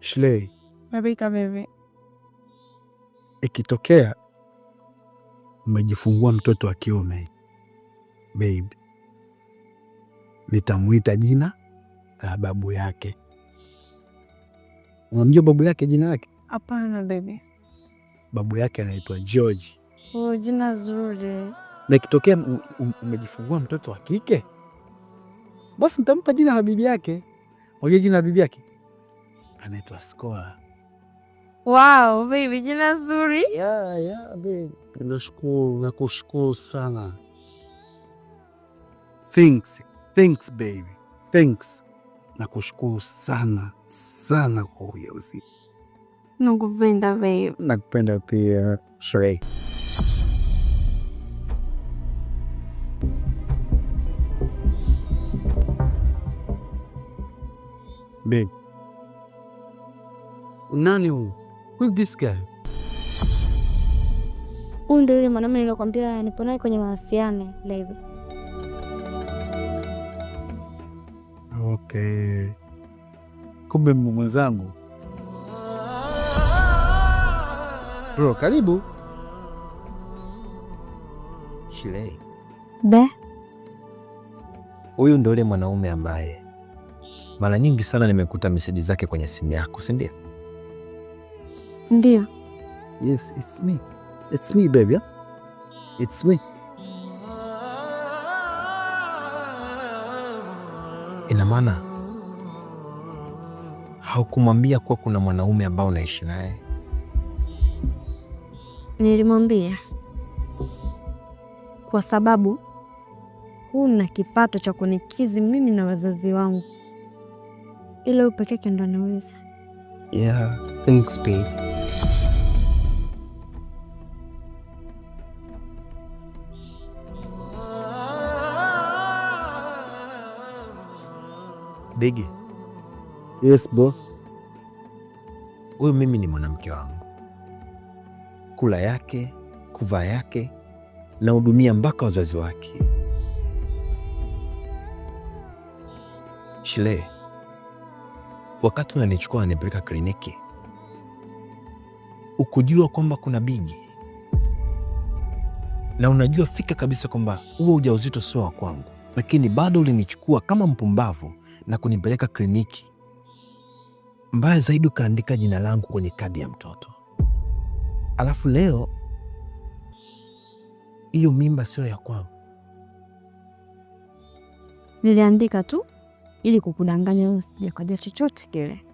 Shley, Mabika bebe, ikitokea umejifungua mtoto wa kiume babe, nitamuita jina la babu yake. Unamjua babu yake jina lake? Hapana bebe. Babu yake anaitwa George. Oh, jina zuri. Na ikitokea umejifungua mtoto wa kike, basi nitampa jina la bibi yake. Unajua jina la bibi yake? Anaitwa Skola. Wow, baby, jina zuri. Yeah, baby. Nakushukuru sana. Thanks baby. Thanks. Nakushukuru sana kwa ujauzito. Nakupenda baby. Nakupenda pia, Shrey. Babe. Nani huyu? Who is this guy? Huyu ndio yule mwanamume nilikwambia nipo naye kwenye mahusiano live. Okay. Kumbe mwenzangu. Bro, karibu. Shley. Be? Huyu ndio yule mwanaume ambaye mara nyingi sana nimekuta meseji zake kwenye simu yako, si ndio? Ndio. Yes, it's me baby. It's me. Ina maana haukumwambia kuwa kuna mwanaume ambao unaishi naye? Nilimwambia kwa sababu huna kipato cha kunikizi mimi na wazazi wangu, ila upeke yake ndo anaweza. Yeah, thanks babe. Bigi. Yes bro. Huyu mimi ni mwanamke wangu. Kula yake, kuvaa yake, na hudumia mpaka wazazi wake. Shley, wakati unanichukua unanipeleka kliniki, ukujua kwamba kuna Bigi, na unajua fika kabisa kwamba huo ujauzito sio wa kwangu, lakini bado ulinichukua kama mpumbavu na kunipeleka kliniki. Mbaya zaidi, ukaandika jina langu kwenye kadi ya mtoto. Alafu leo hiyo mimba sio ya kwangu. Niliandika tu ili kukudanganya, usije kujua chochote kile.